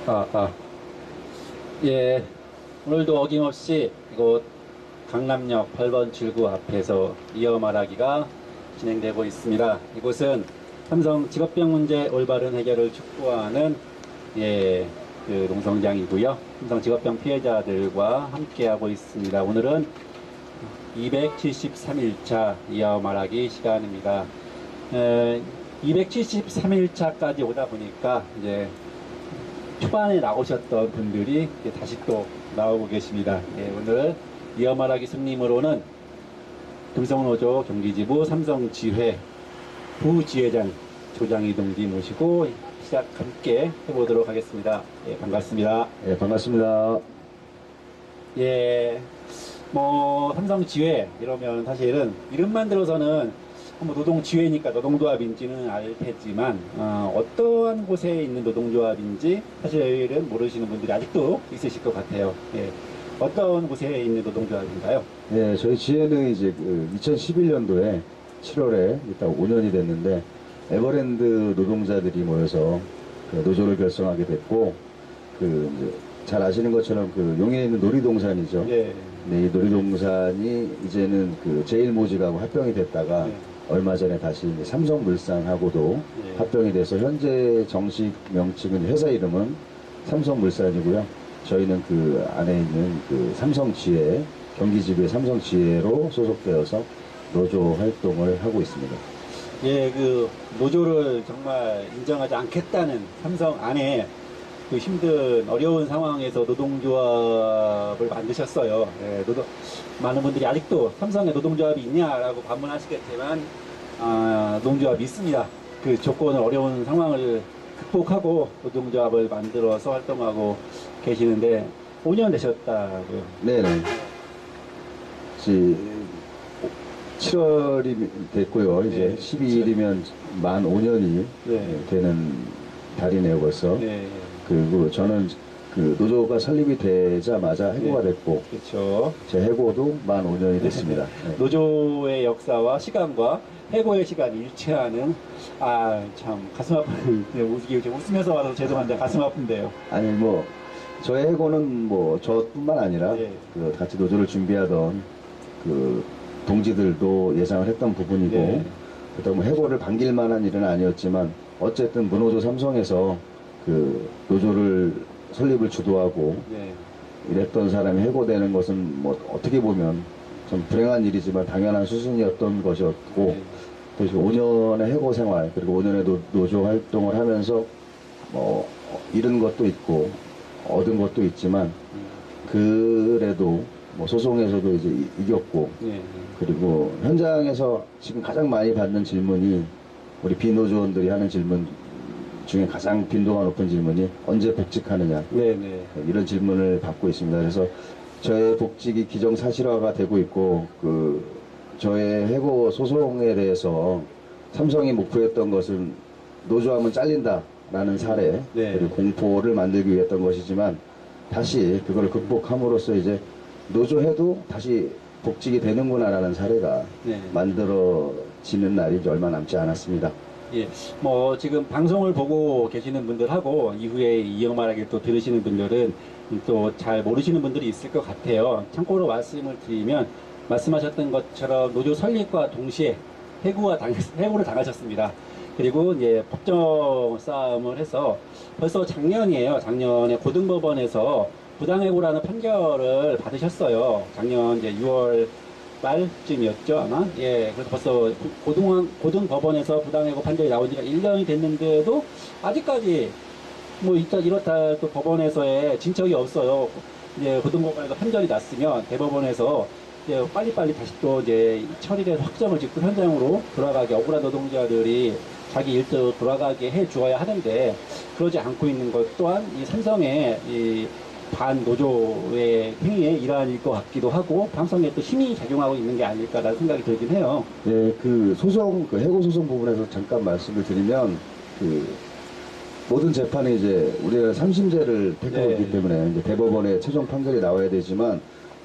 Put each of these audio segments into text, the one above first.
아, 아. 예, 오늘도 어김없이 이곳 강남역 8번 출구 앞에서 이어 말하기가 진행되고 있습니다. 이곳은 삼성 직업병 문제 올바른 해결을 촉구하는 그 농성장이고요. 삼성 직업병 피해자들과 함께하고 있습니다. 오늘은 273일차 이어 말하기 시간입니다. 273일차까지 오다 보니까 이제 초반에 나오셨던 분들이 다시 또 나오고 계십니다. 오늘 이어 말하기 손님으로는 금성노조 경기지부 삼성지회 부지회장 조장희 동지 모시고 시작 함께 해보도록 하겠습니다. 반갑습니다. 반갑습니다. 삼성지회 이러면 사실은 이름만 들어서는 뭐 노동지회니까 노동조합인지는 알 테지만 어떠한 곳에 있는 노동조합인지 사실은 모르시는 분들이 아직도 있으실 것 같아요. 어떤 곳에 있는 노동조합인가요? 저희 지회는 이제 2011년도에 7월에 일단 5년이 됐는데 에버랜드 노동자들이 모여서 그 노조를 결성하게 됐고 잘 아시는 것처럼 용인에 있는 놀이동산이죠. 네, 이 놀이동산이 이제는 제일모직하고 합병이 됐다가 얼마 전에 다시 이제 삼성물산하고도 합병이 돼서 현재 정식 명칭은 회사 이름은 삼성물산이고요. 저희는 그 안에 있는 삼성지회, 경기지부의 삼성지회로 소속되어서 노조 활동을 하고 있습니다. 노조를 정말 인정하지 않겠다는 삼성 안에 힘든 어려운 상황에서 노동조합을 만드셨어요. 많은 분들이 아직도 삼성에 노동조합이 있냐라고 반문하시겠지만 노동조합이 있습니다. 그 조건을 어려운 상황을 극복하고 노동조합을 만들어서 활동하고 계시는데 5년 되셨다고요? 네네. 7월이 됐고요. 이제 12일이면 만 5년이 되는 달이네요, 벌써. 그리고 저는 노조가 설립이 되자마자 해고가 됐고, 그렇죠. 제 해고도 만 5년이 됐습니다. 노조의 역사와 시간과 해고의 시간이 일치하는 참 가슴 아픈 웃으면서 와서 죄송한데 가슴 아픈데요. 아니 저의 해고는 저뿐만 아니라 같이 노조를 준비하던 동지들도 예상을 했던 부분이고, 그렇다고 해고를 반길 만한 일은 아니었지만 어쨌든 무노조 삼성에서 노조를 설립을 주도하고 이랬던 사람이 해고되는 것은 어떻게 보면 좀 불행한 일이지만 당연한 수순이었던 것이었고, 또 5년의 해고 생활 그리고 5년의 노조 활동을 하면서 잃은 것도 있고 얻은 것도 있지만 그래도 소송에서도 이제 이겼고, 그리고 현장에서 지금 가장 많이 받는 질문이 우리 비노조원들이 하는 질문 중에 가장 빈도가 높은 질문이 언제 복직하느냐, 이런 질문을 받고 있습니다. 그래서 저의 복직이 기정사실화가 되고 있고, 저의 해고 소송에 대해서 삼성이 목표했던 것은 노조하면 잘린다라는 사례, 그리고 공포를 만들기 위해 했던 것이지만 다시 그걸 극복함으로써 이제 노조해도 다시 복직이 되는구나라는 사례가 만들어지는 날이 이제 얼마 남지 않았습니다. 지금 방송을 보고 계시는 분들하고 이후에 이어 말하기 또 들으시는 분들은 또 잘 모르시는 분들이 있을 것 같아요. 참고로 말씀을 드리면 말씀하셨던 것처럼 노조 설립과 동시에 해고를 당하셨습니다. 그리고 이제 법정 싸움을 해서 벌써 작년이에요. 작년에 고등법원에서 부당해고라는 판결을 받으셨어요. 작년 이제 6월 말쯤이었죠, 아마. 그래서 벌써 고등법원에서 부당해고 판결이 나온 지가 1년이 됐는데도 아직까지 이렇다 또 법원에서의 진척이 없어요. 고등법원에서 판결이 났으면 대법원에서 빨리빨리 다시 또 처리를 확정을 짓고 현장으로 돌아가게, 억울한 노동자들이 자기 일대로 돌아가게 해 주어야 하는데 그러지 않고 있는 것 또한 이 삼성의 반노조의 행위의 일환일 것 같기도 하고, 방송에 또 힘이 작용하고 있는 게 아닐까라는 생각이 들긴 해요. 해고 소송 부분에서 잠깐 말씀을 드리면, 모든 재판이 이제 우리가 3심제를 택하고 있기 때문에 이제 대법원의 최종 판결이 나와야 되지만,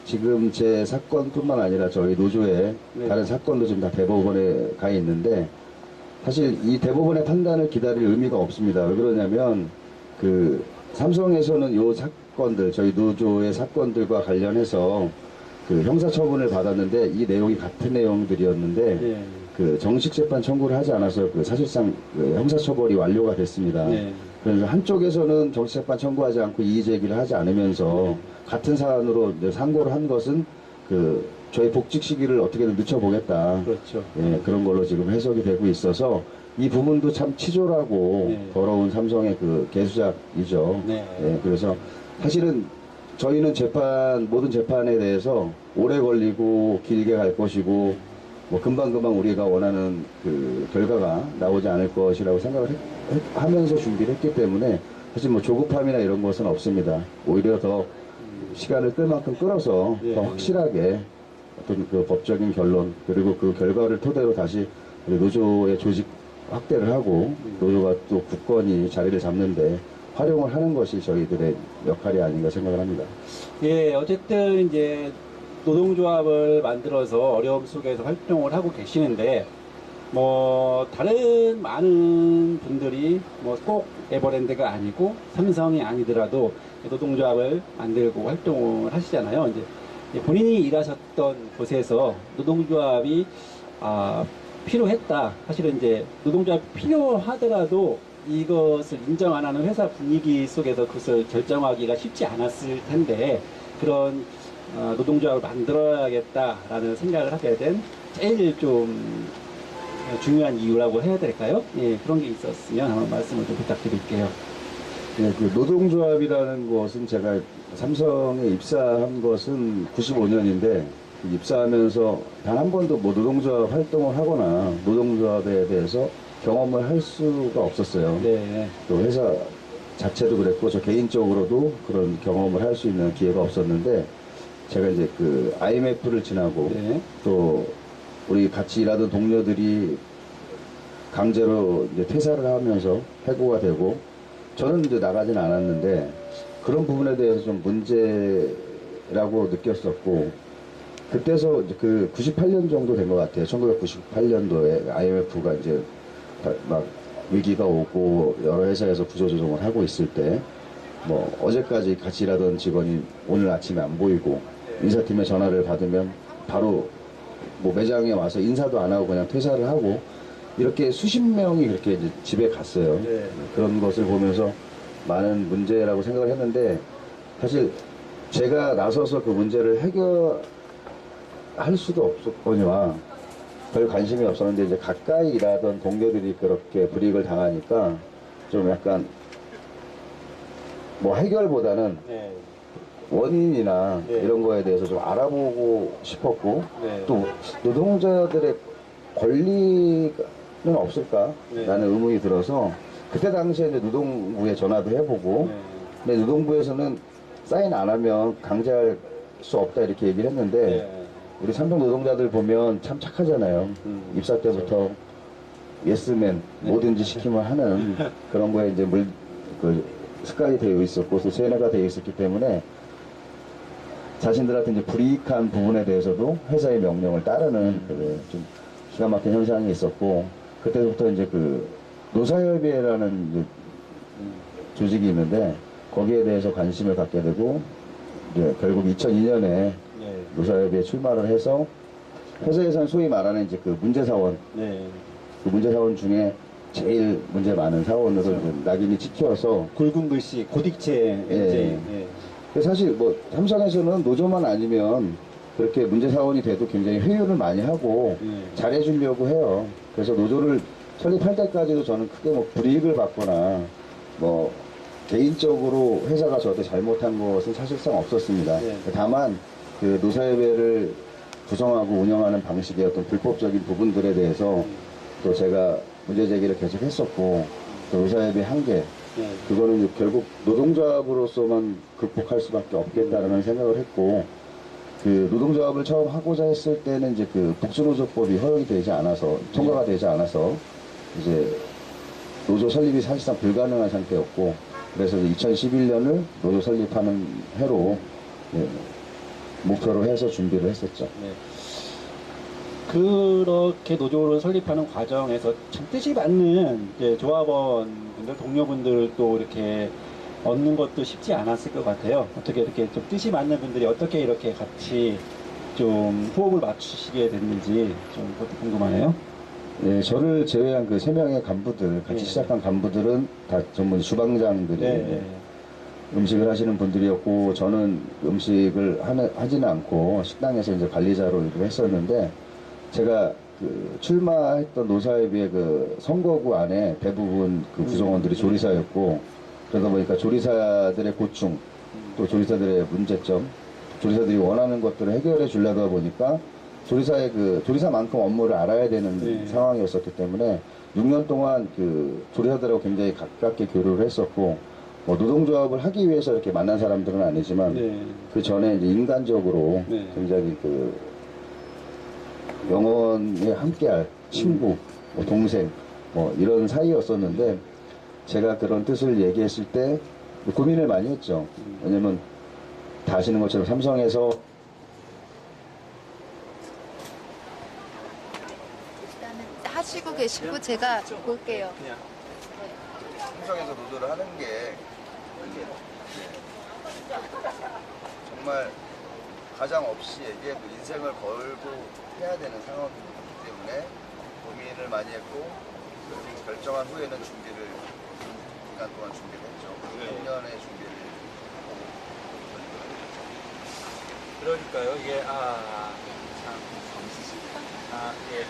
지금 제 사건뿐만 아니라 저희 노조의 다른 사건도 지금 다 대법원에 가 있는데, 사실 이 대법원의 판단을 기다릴 의미가 없습니다. 왜 그러냐면, 삼성에서는 요 사건들, 저희 노조의 사건들과 관련해서 그 형사처분을 받았는데 이 내용이 같은 내용들이었는데 네. 그 정식 재판 청구를 하지 않아서 그 사실상 그 형사처벌이 완료가 됐습니다. 네. 그래서 한쪽에서는 정식 재판 청구하지 않고 이의 제기를 하지 않으면서 같은 사안으로 이제 상고를 한 것은 그 저희 복직 시기를 어떻게든 늦춰보겠다. 그렇죠. 예, 그런 걸로 지금 해석이 되고 있어서 이 부분도 참 치졸하고 네. 더러운 삼성의 그 개수작이죠. 네. 예, 그래서 사실은 저희는 모든 재판에 대해서 오래 걸리고 길게 갈 것이고 뭐 금방금방 우리가 원하는 그 결과가 나오지 않을 것이라고 생각을 하면서 준비를 했기 때문에 사실 뭐 조급함이나 이런 것은 없습니다. 오히려 더 시간을 끌 만큼 끌어서 네. 더 확실하게 어떤 그 법적인 결론 그리고 그 결과를 토대로 다시 우리 노조의 조직 확대를 하고 노조가 또 굳건히 자리를 잡는데 활용을 하는 것이 저희들의 역할이 아닌가 생각을 합니다. 예, 어쨌든 이제 노동조합을 만들어서 어려움 속에서 활동을 하고 계시는데, 뭐, 다른 많은 분들이 뭐 꼭 에버랜드가 아니고 삼성이 아니더라도 노동조합을 만들고 활동을 하시잖아요. 이제 본인이 일하셨던 곳에서 노동조합이 필요했다. 사실은 이제 노동조합이 필요하더라도 이것을 인정 안 하는 회사 분위기 속에서 그것을 결정하기가 쉽지 않았을 텐데 그런 노동조합을 만들어야겠다라는 생각을 하게 된 제일 좀 중요한 이유라고 해야 될까요? 예, 그런 게 있었으면 한번 말씀을 좀 부탁드릴게요. 네, 그 노동조합이라는 것은 제가 삼성에 입사한 것은 95년인데 입사하면서 단 한 번도 뭐 노동조합 활동을 하거나 노동조합에 대해서 경험을 할 수가 없었어요. 네. 또 회사 자체도 그랬고 저 개인적으로도 그런 경험을 할 수 있는 기회가 없었는데 제가 이제 그 IMF를 지나고 네. 또 우리 같이 일하던 동료들이 강제로 이제 퇴사를 하면서 해고가 되고 저는 이제 나가진 않았는데 그런 부분에 대해서 좀 문제라고 느꼈었고 그때서 이제 그 98년 정도 된 것 같아요. 1998년도에 IMF가 이제 막 위기가 오고 여러 회사에서 구조조정을 하고 있을 때 뭐 어제까지 같이 일하던 직원이 오늘 아침에 안 보이고 인사팀에 전화를 받으면 바로 뭐 매장에 와서 인사도 안 하고 그냥 퇴사를 하고 이렇게 수십 명이 그렇게 이제 집에 갔어요. 네. 그런 것을 보면서 많은 문제라고 생각을 했는데 사실 제가 나서서 그 문제를 해결할 수도 없었거니와 별 관심이 없었는데 이제 가까이 일하던 동료들이 그렇게 불이익을 당하니까 좀 약간 뭐 해결보다는 네. 원인이나 네. 이런 거에 대해서 좀 알아보고 싶었고 네. 또 노동자들의 권리는 없을까? 네. 라는 의문이 들어서 그때 당시에 이제 노동부에 전화도 해보고 네. 근데 노동부에서는 사인 안 하면 강제할 수 없다 이렇게 얘기를 했는데 네. 우리 삼성 노동자들 보면 참 착하잖아요. 입사 때부터 예스맨 뭐든지 시키면 하는 그런 거에 이제 습관이 되어 있었고 또 세뇌가 되어 있었기 때문에 자신들한테 이제 불이익한 부분에 대해서도 회사의 명령을 따르는 좀 기가 막힌 현상이 있었고 그때부터 이제 그 노사협의회라는 이제 조직이 있는데 거기에 대해서 관심을 갖게 되고 이제 결국 2002년에 네. 노사협의회에 출마를 해서 회사에서는 소위 말하는 이제 그 문제사원 네. 그 문제사원 중에 제일 문제 많은 사원으로 이제 낙인이 찍혀서 굵은 글씨 고딕체 예. 사실 뭐 삼성에서는 노조만 아니면 그렇게 문제사원이 돼도 굉장히 회유를 많이 하고 잘해주려고 해요. 그래서 노조를 설립할 때까지도 저는 크게 뭐 불이익을 받거나 뭐 개인적으로 회사가 저한테 잘못한 것은 사실상 없었습니다. 네. 다만 그 노사협의회를 구성하고 운영하는 방식의 어떤 불법적인 부분들에 대해서 또 제가 문제 제기를 계속 했었고 또 노사협의 한계 그거는 이제 결국 노동조합으로서만 극복할 수밖에 없겠다라는 생각을 했고 그 노동조합을 처음 하고자 했을 때는 이제 그 복수노조법이 허용이 되지 않아서 통과가 되지 않아서 이제 노조 설립이 사실상 불가능한 상태였고 그래서 2011년을 노조 설립하는 해로 목표로 해서 준비를 했었죠. 네. 그렇게 노조를 설립하는 과정에서 참 뜻이 맞는 이제 조합원분들, 동료분들 또 이렇게 얻는 것도 쉽지 않았을 것 같아요. 어떻게 이렇게 좀 뜻이 맞는 분들이 어떻게 이렇게 같이 좀 호흡을 맞추시게 됐는지 좀 그것도 궁금하네요. 예, 저를 제외한 그 3명의 간부들, 같이 네. 시작한 간부들은 다 전문 주방장들이 네. 음식을 하시는 분들이었고, 저는 음식을 하지는 않고 식당에서 이제 관리자로 일을 했었는데, 제가 그 출마했던 노사협의회 그 선거구 안에 대부분 그 구성원들이 조리사였고, 그러다 보니까 조리사들의 고충, 또 조리사들의 문제점, 조리사들이 원하는 것들을 해결해 주려다 보니까 조리사만큼 업무를 알아야 되는 네. 상황이었었기 때문에 6년 동안 그 조리사들하고 굉장히 가깝게 교류를 했었고, 뭐 노동조합을 하기 위해서 이렇게 만난 사람들은 아니지만 네. 그 전에 이제 인간적으로 네. 굉장히 그 영원히 함께할 친구, 뭐 동생, 뭐 이런 사이였었는데, 제가 그런 뜻을 얘기했을 때 고민을 많이 했죠. 왜냐면 다 아시는 것처럼 삼성에서 일단은 하시고 계시고 제가 볼게요. 삼성에서 노조를 하는 게 정말 가장 없이 에게 인생을 걸고 해야 되는 상황이기 때문에 고민을 많이 했고, 결정한 후에는 준비를 기간 동안 준비를 했죠. 1년의 준비를. 그러니까요. 이게 예.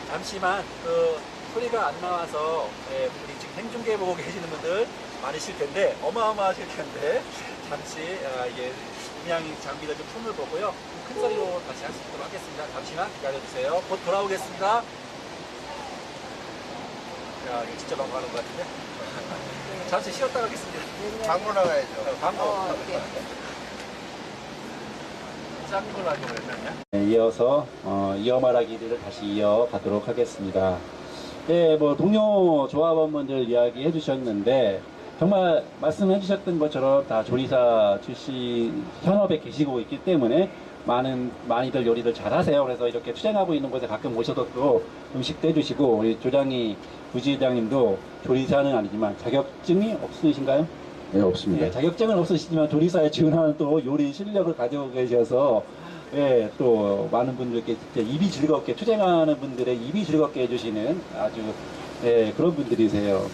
잠시만 그 소리가 안 나와서 우리 지금 생중계 보고 계시는 분들 많으실 텐데 어마어마하실 텐데 잠시 이게 음향 장비를 좀 손을 보고요. 큰 소리로 다시 할 수 있도록 하겠습니다. 잠시만 기다려주세요. 곧 돌아오겠습니다. 야, 이거 진짜 방송하는 것 같은데. 잠시 쉬었다 가겠습니다. 광고 나가야죠. 광고. 네. 짠 걸로 하려고 그랬나요? 이어서 이어 말하기를 다시 이어가도록 하겠습니다. 네, 뭐 동료 조합원분들 이야기해 주셨는데 정말 말씀해 주셨던 것처럼 다 조리사 출신 현업에 계시고 있기 때문에 많이들 요리를 잘 하세요. 그래서 이렇게 투쟁하고 있는 곳에 가끔 오셔서 또 음식도 해주시고, 우리 조장이 부지장님도 조리사는 아니지만 자격증이 없으신가요? 네, 없습니다. 예, 자격증은 없으시지만 조리사에 지원하는 또 요리 실력을 가지고 계셔서 예, 또 많은 분들께 진짜 입이 즐겁게 투쟁하는 분들의 입이 즐겁게 해주시는 아주 그런 분들이세요.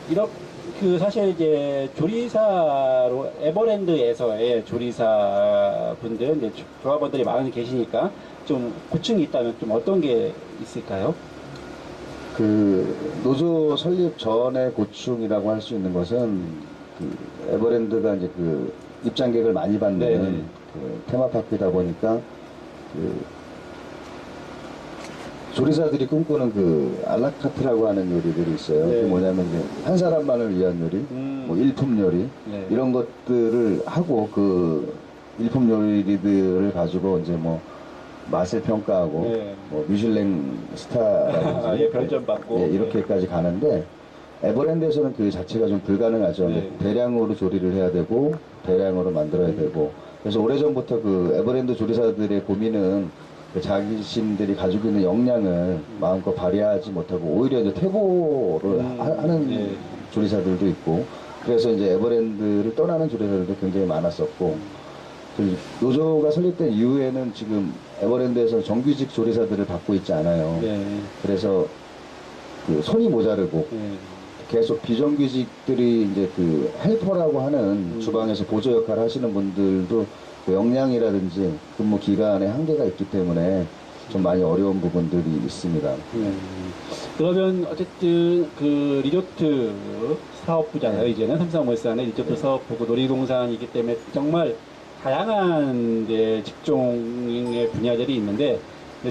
이렇게 사실 이제 조리사로 에버랜드에서의 조리사 분들 이제 조합원들이 많이 계시니까 좀 고충이 있다면 좀 어떤 게 있을까요? 그 노조 설립 전의 고충이라고 할 수 있는 것은 그 에버랜드가 이제 그 입장객을 많이 받는 네. 그 테마파크이다 보니까 그 조리사들이 꿈꾸는 그 알라카트라고 하는 요리들이 있어요. 네. 그게 뭐냐면 이제 한 사람만을 위한 요리, 뭐 일품 요리 네. 이런 것들을 하고 그 일품 요리들을 가지고 이제 뭐 맛을 평가하고 네. 뭐 미슐랭 스타라든지 예, 별점 받고. 예, 이렇게까지 가는데, 에버랜드에서는 그 자체가 좀 불가능하죠. 네. 대량으로 조리를 해야 되고 대량으로 만들어야 되고, 그래서 오래전부터 그 에버랜드 조리사들의 고민은 그 자신들이 가지고 있는 역량을 마음껏 발휘하지 못하고 오히려 이제 퇴보를 하는 네. 조리사들도 있고, 그래서 이제 에버랜드를 떠나는 조리사들도 굉장히 많았었고, 그 노조가 설립된 이후에는 지금 에버랜드에서 정규직 조리사들을 받고 있지 않아요. 네. 그래서 그 손이 모자르고 네. 계속 비정규직들이 이제 그 헬퍼라고 하는 주방에서 보조 역할을 하시는 분들도 그 역량이라든지 근무 기간에 한계가 있기 때문에 좀 많이 어려운 부분들이 있습니다. 그러면 어쨌든 그 리조트 사업부잖아요. 이제는 삼성물산의 리조트 사업부고 놀이동산이기 때문에 정말 다양한 이제 직종의 분야들이 있는데,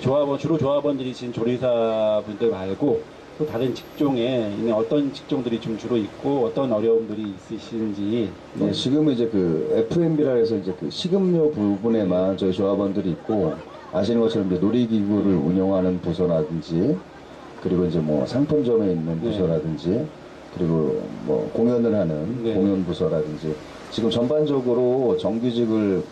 주로 조합원들이신 조리사분들 말고 또 다른 직종에 있는 어떤 직종들이 좀 주로 있고 어떤 어려움들이 있으신지. 네, 지금은 이제 그 F&B라 해서 이제 그 식음료 부분에만 저희 조합원들이 있고, 아시는 것처럼 이제 놀이기구를 운영하는 부서라든지, 그리고 이제 뭐 상품점에 있는 부서라든지, 그리고 뭐 공연을 하는 네. 공연 부서라든지, 지금 전반적으로 정규직을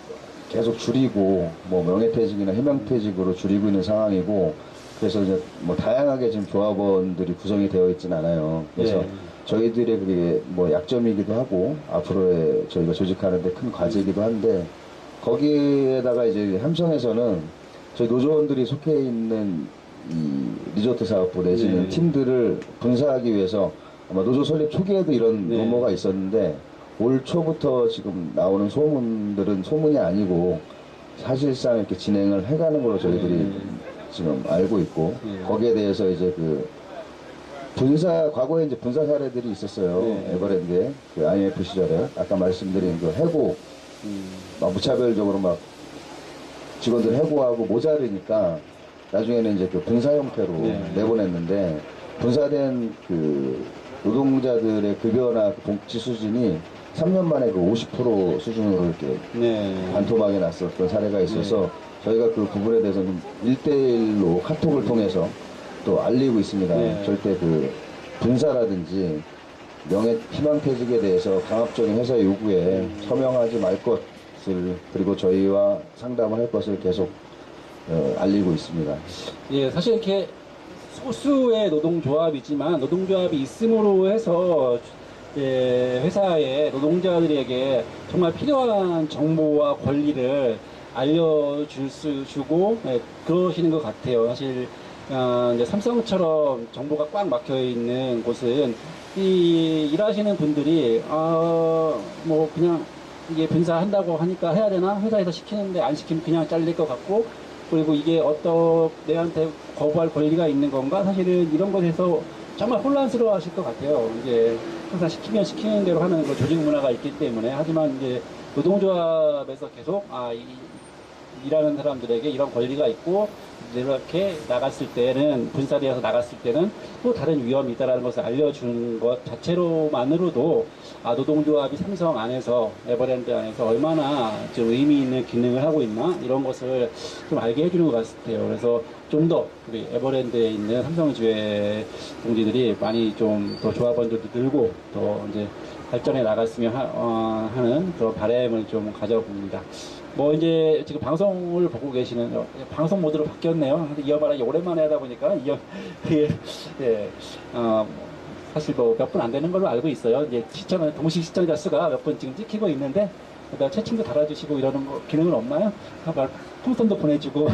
계속 줄이고 뭐 명예퇴직이나 해명퇴직으로 줄이고 있는 상황이고, 그래서 이제 뭐 다양하게 지금 조합원들이 구성이 되어 있진 않아요. 그래서 네. 저희들의 그게 뭐 약점이기도 하고 앞으로의 저희가 조직하는데 큰 과제이기도 한데 거기에다가 이제 함성에서는 저희 노조원들이 속해 있는 이 리조트 사업부 내지는 네. 팀들을 분사하기 위해서 아마 노조 설립 초기에도 이런 네. 루머가 있었는데 올 초부터 지금 나오는 소문들은 소문이 아니고 사실상 이렇게 진행을 해가는 걸로 저희들이 네. 지금 알고 있고 네. 거기에 대해서 이제 그 과거에 이제 분사 사례들이 있었어요. 네. 에버랜드에 그 IMF 시절에 아까 말씀드린 그 해고 막 무차별적으로 막 직원들 해고하고 모자르니까 나중에는 이제 그 분사 형태로 네. 내보냈는데 분사된 그 노동자들의 급여나 그 복지 수준이 3년 만에 그 50% 수준으로 이렇게 네. 반토막이 났었던 사례가 있어서 저희가 그 부분에 대해서는 1대1로 카톡을 통해서 또 알리고 있습니다. 네. 절대 그 분사라든지 명예 희망퇴직에 대해서 강압적인 회사 요구에 서명하지 말 것을 그리고 저희와 상담을 할 것을 계속 알리고 있습니다. 예, 사실 이렇게 소수의 노동조합이지만 노동조합이 있음으로 해서 회사의 노동자들에게 정말 필요한 정보와 권리를 주고 그러시는 것 같아요. 사실 이제 삼성처럼 정보가 꽉 막혀 있는 곳은 이 일하시는 분들이 뭐 그냥 이게 분사한다고 하니까 해야 되나 회사에서 시키는데 안 시키면 그냥 잘릴 것 같고 그리고 이게 내한테 거부할 권리가 있는 건가 사실은 이런 것에서 정말 혼란스러워 하실 것 같아요. 이제 항상 시키면 시키는 대로 하는 그 조직 문화가 있기 때문에 하지만 이제 노동조합에서 계속 일하는 사람들에게 이런 권리가 있고 이렇게 나갔을 때는 분사되어서 나갔을 때는 또 다른 위험이 있다는 것을 알려주는 것 자체로만으로도 노동조합이 삼성 안에서 에버랜드 안에서 얼마나 좀 의미 있는 기능을 하고 있나 이런 것을 좀 알게 해주는 것 같아요. 그래서 좀 더 우리 에버랜드에 있는 삼성지회 동지들이 많이 좀 더 조합원들도 늘고 더 이제 발전해 나갔으면 하는 그런 바람을 좀 가져봅니다. 뭐 이제 지금 방송을 보고 계시는 방송 모드로 바뀌었네요. 이어말하기 오랜만에 하다 보니까 사실 뭐 몇 분 안 되는 걸로 알고 있어요. 이제 동시 시청자 수가 몇 분 지금 찍히고 있는데 채팅도 달아주시고 이러는 거 기능은 없나요? 풍선도 보내주고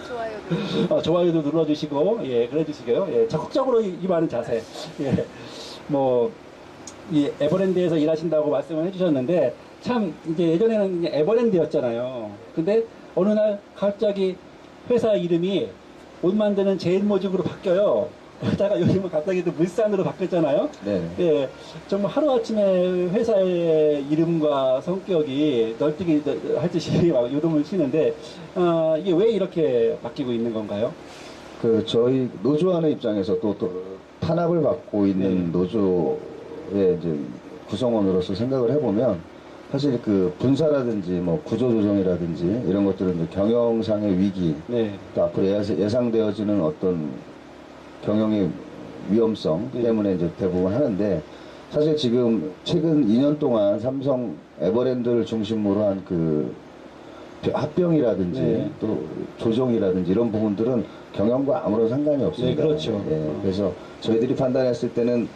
좋아요. 좋아요도 눌러주시고 그래주시고요. 적극적으로 임하는 자세. 뭐 이 에버랜드에서 일하신다고 말씀을 해주셨는데 참 이제 예전에는 에버랜드였잖아요. 근데 어느 날 갑자기 회사 이름이 옷 만드는 제일모직으로 바뀌어요. 그러다가 요즘은 갑자기 또 물산으로 바뀌었잖아요. 네. 정말 하루아침에 회사의 이름과 성격이 널뛰기 하듯이 막 요동을 치는데 이게 왜 이렇게 바뀌고 있는 건가요? 그 저희 노조하는 입장에서 또 탄압을 받고 있는 노조의 이제 구성원으로서 생각을 해보면 사실 그 분사라든지 뭐 구조조정이라든지 이런 것들은 이제 경영상의 위기, 또 앞으로 예상되어지는 어떤 경영의 위험성 때문에 이제 대부분 하는데 사실 지금 최근 2년 동안 삼성 에버랜드를 중심으로 한 그 합병이라든지 또 조정이라든지 이런 부분들은 경영과 아무런 상관이 없습니다. 그렇죠. 그래서 저희들이 판단했을 때는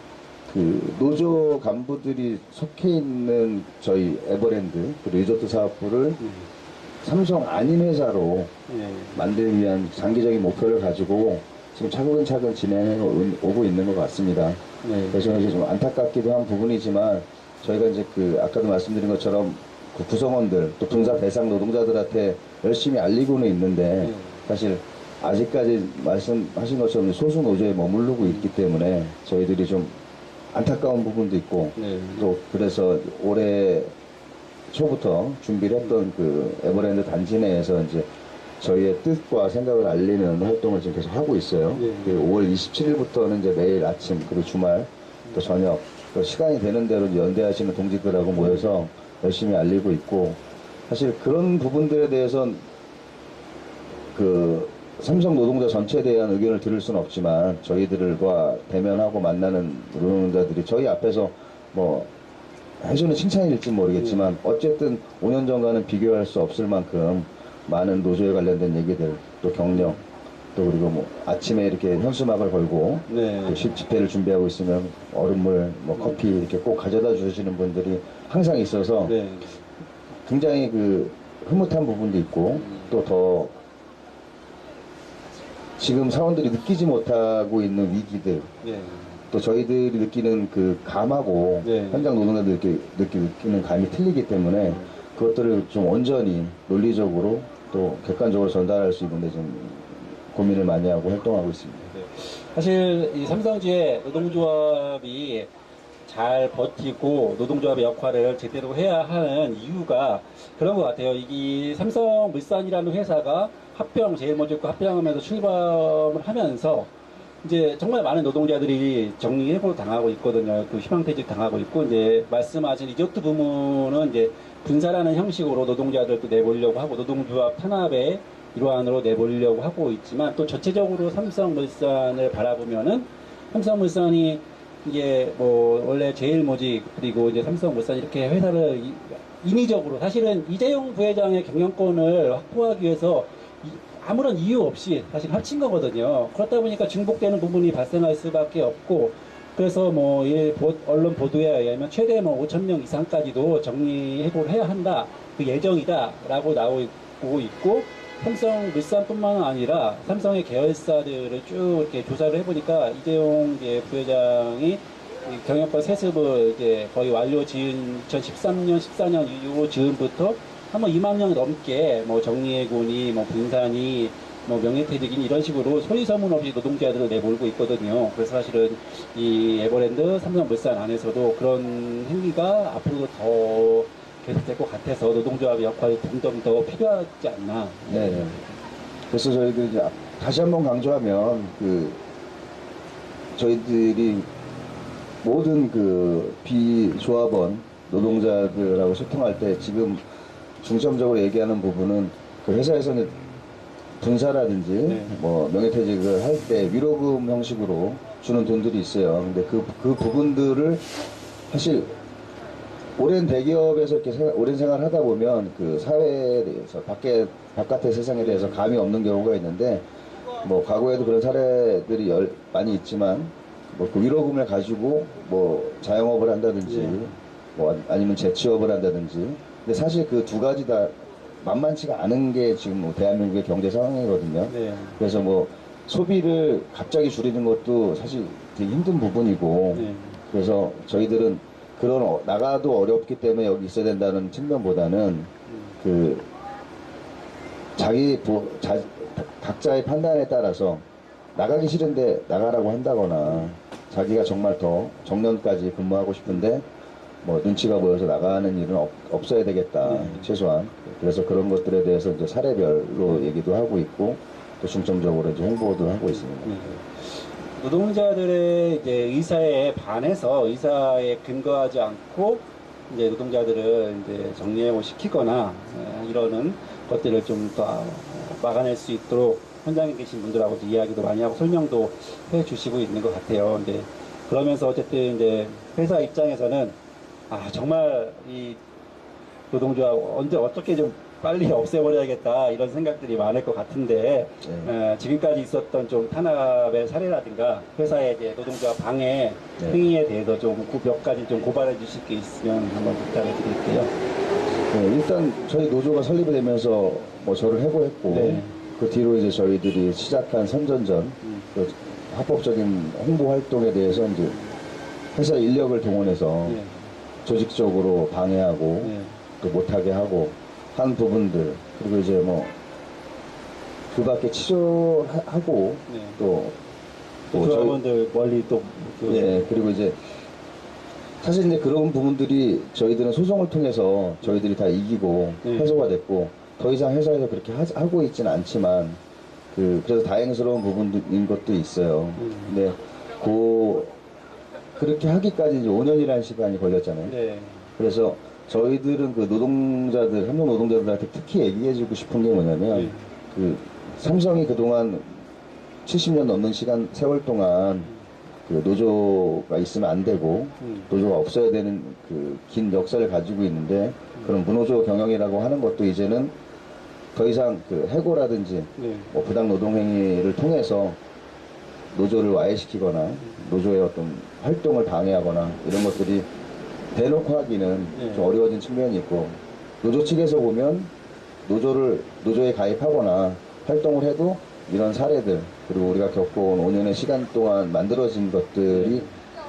그 노조 간부들이 속해 있는 저희 에버랜드 그리고 리조트 사업부를 삼성 아닌 회사로 만들기 위한 장기적인 목표를 가지고 지금 차근차근 진행해 오고 있는 것 같습니다. 그래서 이제 좀 안타깝기도 한 부분이지만 저희가 이제 그 아까도 말씀드린 것처럼 그 구성원들 또 분사 대상 노동자들한테 열심히 알리고는 있는데 사실 아직까지 말씀하신 것처럼 소수 노조에 머무르고 있기 때문에 저희들이 좀 안타까운 부분도 있고 또 그래서 올해 초부터 준비를 했던 그 에버랜드 단지 내에서 이제 저희의 뜻과 생각을 알리는 활동을 지금 계속 하고 있어요. 그 5월 27일부터는 이제 매일 아침 그리고 주말 또 저녁 또 시간이 되는 대로 연대하시는 동지들하고 모여서 열심히 알리고 있고 사실 그런 부분들에 대해서는 그 삼성 노동자 전체에 대한 의견을 들을 수는 없지만 저희들과 대면하고 만나는 노동자들이 저희 앞에서 뭐 해주는 칭찬일지 모르겠지만 어쨌든 5년 전과는 비교할 수 없을 만큼 많은 노조에 관련된 얘기들 또 경력 또 그리고 뭐 아침에 이렇게 현수막을 걸고 네. 또 집회를 준비하고 있으면 얼음물, 뭐 커피 이렇게 꼭 가져다 주시는 분들이 항상 있어서 네. 굉장히 그 흐뭇한 부분도 있고 또 더 지금 사원들이 느끼지 못하고 있는 위기들 네. 또 저희들이 느끼는 그 감하고 네. 현장 노동자들이 느끼는 감이 틀리기 때문에 그것들을 좀 온전히 논리적으로 또 객관적으로 전달할 수 있는데 좀 고민을 많이 하고 활동하고 있습니다. 네. 사실 이 삼성지의 노동조합이 잘 버티고 노동조합의 역할을 제대로 해야 하는 이유가 그런 것 같아요. 이 삼성물산이라는 회사가 제일모직과 합병하면서 출범을 하면서 이제 정말 많은 노동자들이 정리해고 당하고 있거든요. 그 희망퇴직 당하고 있고 이제 말씀하신 리조트 부문은 이제 분사라는 형식으로 노동자들도 내보려고 하고 노동조합 탄압의 일환으로 내보려고 하고 있지만 또 전체적으로 삼성물산을 바라보면은 삼성물산이 이게 뭐 원래 제일모직 그리고 이제 삼성물산 이렇게 회사를 인위적으로 사실은 이재용 부회장의 경영권을 확보하기 위해서 아무런 이유 없이 사실 합친 거거든요. 그렇다 보니까 중복되는 부분이 발생할 수밖에 없고 그래서 뭐 언론 보도에 의하면 최대 뭐 5,000명 이상까지도 정리해고를 해야 한다. 그 예정이다라고 나오고 있고 삼성물산뿐만 아니라 삼성의 계열사들을 쭉 이렇게 조사를 해보니까 이재용 부회장이 경영권 세습을 이제 거의 완료 지은 2013년, 14년 이후 즈음부터 한번 2만 명 넘게 뭐 정리해고니 뭐 분산이 뭐 명예퇴직인 이런 식으로 소리소문 없이 노동자들을 내몰고 있거든요. 그래서 사실은 이 에버랜드 삼성물산 안에서도 그런 행위가 앞으로도 더 계속될 것 같아서 노동조합의 역할이 점점 더 필요하지 않나. 네. 그래서 저희들 이제 다시 한번 강조하면 그 저희들이 모든 그 비조합원 노동자들하고 소통할 때 지금 중점적으로 얘기하는 부분은 그 회사에서는 분사라든지 네. 뭐 명예퇴직을 할 때 위로금 형식으로 주는 돈들이 있어요. 근데 그 부분들을 사실 오랜 대기업에서 이렇게 오랜 생활 하다 보면 그 사회에 대해서 바깥의 세상에 대해서 감이 없는 경우가 있는데 뭐 과거에도 그런 사례들이 많이 있지만 뭐 그 위로금을 가지고 뭐 자영업을 한다든지 네. 뭐 아니면 재취업을 한다든지 근데 사실 그 두 가지 다 만만치가 않은 게 지금 뭐 대한민국의 경제 상황이거든요. 네. 그래서 뭐 소비를 갑자기 줄이는 것도 사실 되게 힘든 부분이고 네. 그래서 저희들은 그런 나가도 어렵기 때문에 여기 있어야 된다는 측면보다는 그 각자의 판단에 따라서 나가기 싫은데 나가라고 한다거나 자기가 정말 더 정년까지 근무하고 싶은데 뭐 눈치가 보여서 나가는 일은 없어야 되겠다 최소한 그래서 그런 것들에 대해서 이제 사례별로 얘기도 하고 있고 또 중점적으로 이제 홍보도 하고 있습니다. 네. 노동자들의 이제 의사에 반해서 의사에 근거하지 않고 이제 노동자들을 이제 정리해고 시키거나 이러는 것들을 좀 더 막아낼 수 있도록 현장에 계신 분들하고도 이야기도 많이 하고 설명도 해 주시고 있는 것 같아요. 근데 그러면서 어쨌든 이제 회사 입장에서는 정말 이 노동조합 언제 어떻게 좀 빨리 없애버려야겠다 이런 생각들이 많을 것 같은데 지금까지 있었던 좀 탄압의 사례라든가 회사의 이제 노동조합 방해 행위에 대해서 좀 몇 가지 좀 고발해 주실 게 있으면 한번 부탁을 드릴게요. 네, 일단 저희 노조가 설립이 되면서 뭐 저를 해고했고 네. 그 뒤로 이제 저희들이 시작한 선전전 그 합법적인 홍보 활동에 대해서 이제 회사 인력을 동원해서 네. 조직적으로 방해하고 네. 또 못하게 하고 한 부분들 그리고 이제 뭐 그 밖에 취소하고 네. 또 조합원들 멀리 또 그리고 이제 사실 이제 그런 부분들이 저희들은 소송을 통해서 저희들이 다 이기고 해소가 됐고 더 이상 회사에서 그렇게 하고 있지는 않지만 그래서 다행스러운 부분인 것도 있어요. 근데 그렇게 하기까지 이제 5년이라는 시간이 걸렸잖아요. 네. 그래서 저희들은 그 삼성 노동자들한테 특히 얘기해주고 싶은 게 뭐냐면 그 삼성이 그동안 70년 넘는 세월 동안 그 노조가 있으면 안 되고 노조가 없어야 되는 그 긴 역사를 가지고 있는데 그런 무노조 경영이라고 하는 것도 이제는 더 이상 그 해고라든지 네. 뭐 부당 노동행위를 통해서 노조를 와해시키거나 노조의 어떤 활동을 방해하거나 이런 것들이 대놓고 하기는 네. 좀 어려워진 측면이 있고, 노조 측에서 보면 노조에 가입하거나 활동을 해도 이런 사례들, 그리고 우리가 겪어온 5년의 시간 동안 만들어진 것들이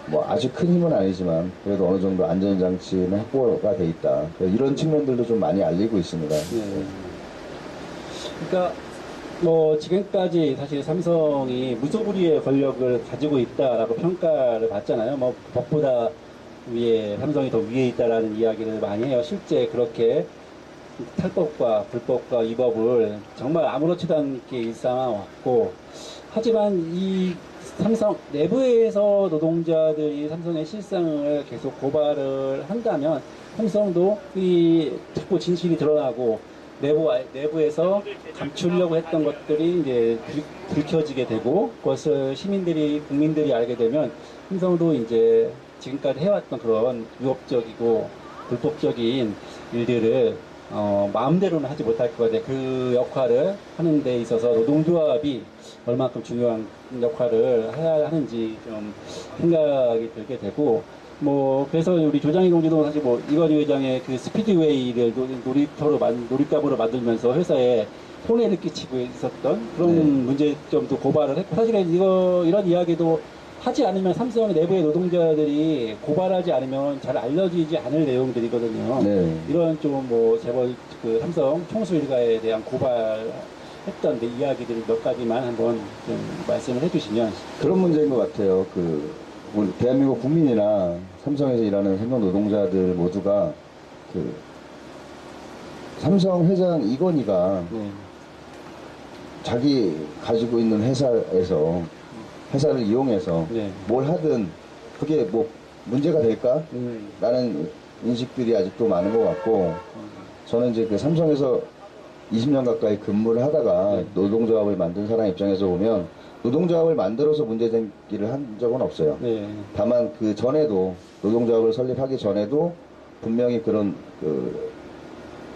뭐 아주 큰 힘은 아니지만 그래도 어느 정도 안전장치는 확보가 돼 있다, 이런 측면들도 좀 많이 알리고 있습니다. 네. 그러니까 뭐 지금까지 사실 삼성이 무소불위의 권력을 가지고 있다라고 평가를 받잖아요. 뭐 법보다 위에 삼성이 더 위에 있다라는 이야기를 많이 해요. 실제 그렇게 탈법과 불법과 위법을 정말 아무렇지도 않게 일삼아 왔고, 하지만 이 삼성 내부에서 노동자들이 삼성의 실상을 계속 고발을 한다면 삼성도 이 자꾸 진실이 드러나고 내부에서 감추려고 했던 것들이 이제 들켜지게 되고, 그것을 국민들이 알게 되면 삼성도 이제 지금까지 해왔던 그런 위법적이고 불법적인 일들을 마음대로는 하지 못할 것 같아요. 그 역할을 하는 데 있어서 노동조합이 얼마큼 중요한 역할을 해야 하는지 좀 생각이 들게 되고, 뭐 그래서 우리 조장희 동지도 사실 뭐 이건희 회장의 그 스피드웨이를 놀이감으로 만들면서 회사에 손해를 끼치고 있었던 그런 네. 문제점도 고발을 했고, 사실은 이런 이야기도 하지 않으면 삼성 내부의 노동자들이 고발하지 않으면 잘 알려지지 않을 내용들이거든요. 네. 이런 좀 뭐 재벌 그 삼성 총수 일가에 대한 고발했던 이야기들 몇 가지만 한번 좀 말씀을 해주시면. 그런 문제인 것 같아요. 우리 대한민국 국민이나 삼성에서 일하는 삼성 노동자들 모두가 삼성 회장 이건희가 네. 자기 가지고 있는 회사를 이용해서 네. 뭘 하든 그게 뭐 문제가 될까? 라는 인식들이 아직도 많은 것 같고, 저는 이제 그 삼성에서 20년 가까이 근무를 하다가 노동조합을 만든 사람 입장에서 보면 노동조합을 만들어서 문제제기를 한 적은 없어요. 네. 다만 그 전에도 노동조합을 설립하기 전에도 분명히 그런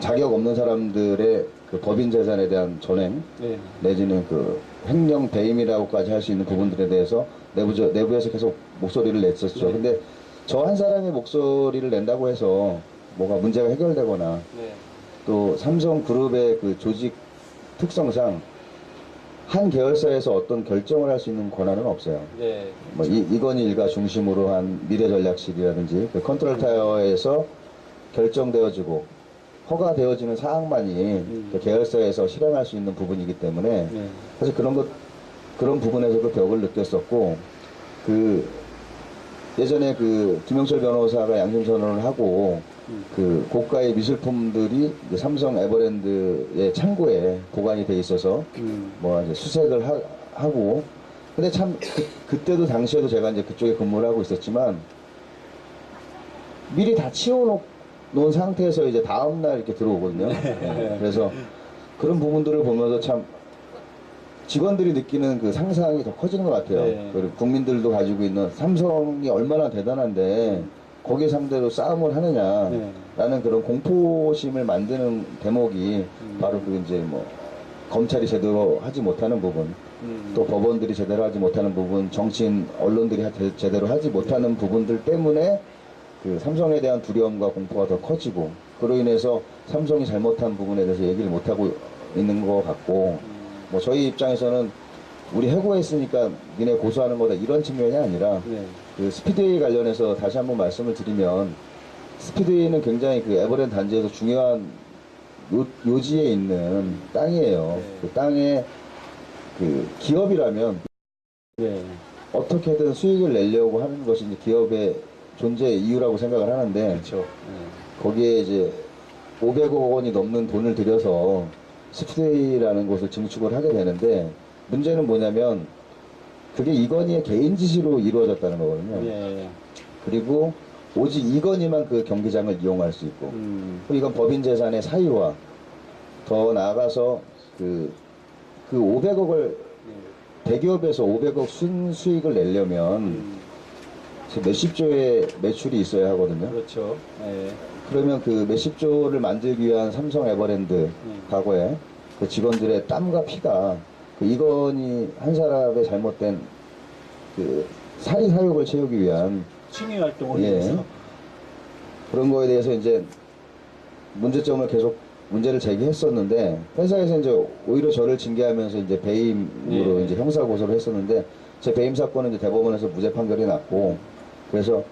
자격 없는 사람들의 그 법인 재산에 대한 전횡, 네. 내지는 그 횡령 배임이라고까지 할 수 있는 부분들에 대해서 내부에서 계속 목소리를 냈었죠. 네. 근데 저 한 사람의 목소리를 낸다고 해서 뭐가 문제가 해결되거나, 네. 또 삼성그룹의 그 조직 특성상 한 계열사에서 어떤 결정을 할 수 있는 권한은 없어요. 네. 뭐 이건희 일가 중심으로 한 미래전략실이라든지 그 컨트롤 타워에서 결정되어지고 허가되어지는 사항만이 그 계열사에서 실행할 수 있는 부분이기 때문에 네. 사실 그런 부분에서도 벽을 느꼈었고, 예전에 김영철 변호사가 양심 선언을 하고 그 고가의 미술품들이 이제 삼성 에버랜드의 창고에 보관이 돼 있어서 뭐 이제 수색을 하고, 근데 참 그때도 당시에도 제가 이제 그쪽에 근무를 하고 있었지만 미리 다 치워놓은 상태에서 이제 다음날 이렇게 들어오거든요. 네. 그래서 그런 부분들을 보면서 참 직원들이 느끼는 그 상상이 더 커지는 것 같아요. 네. 그리고 국민들도 가지고 있는 삼성이 얼마나 대단한데 거기에 상대로 싸움을 하느냐라는 그런 공포심을 만드는 대목이 바로 이제 뭐 검찰이 제대로 하지 못하는 부분, 또 법원들이 제대로 하지 못하는 부분, 정치인, 언론들이 제대로 하지 못하는 부분들 때문에 그 삼성에 대한 두려움과 공포가 더 커지고, 그로 인해서 삼성이 잘못한 부분에 대해서 얘기를 못하고 있는 것 같고, 뭐 저희 입장에서는 우리 해고했으니까 니네 고소하는 거다 이런 측면이 아니라 네. 그 스피드웨이 관련해서 다시 한번 말씀을 드리면, 스피드웨이는 굉장히 그 에버랜드 단지에서 중요한 요지에 있는 땅이에요. 네. 그 땅에 그 기업이라면 네. 어떻게든 수익을 내려고 하는 것이 이제 기업의 존재 이유라고 생각을 하는데, 그렇죠. 거기에 이제 500억 원이 넘는 돈을 들여서 스피드웨이라는 곳을 증축을 하게 되는데, 문제는 뭐냐면 그게 이건희의 개인 지시로 이루어졌다는 거거든요. 네. 그리고 오직 이건희만 그 경기장을 이용할 수 있고, 또 이건 법인 재산의 사유화, 더 나아가서 그 500억을 대기업에서 500억 순수익을 내려면 몇십 조의 매출이 있어야 하거든요. 그렇죠. 네. 그러면 그 몇십 조를 만들기 위한 삼성 에버랜드 과거에 그 직원들의 땀과 피가 그 이건희 한 사람의 잘못된 그 사리 사욕을 채우기 위한 취미 활동을 예. 위해서. 그런 거에 대해서 이제 문제점을 계속 문제를 제기했었는데 회사에서 이제 오히려 저를 징계하면서 이제 배임으로 예. 이제 형사 고소를 했었는데 제 배임 사건은 이제 대법원에서 무죄 판결이 났고 그래서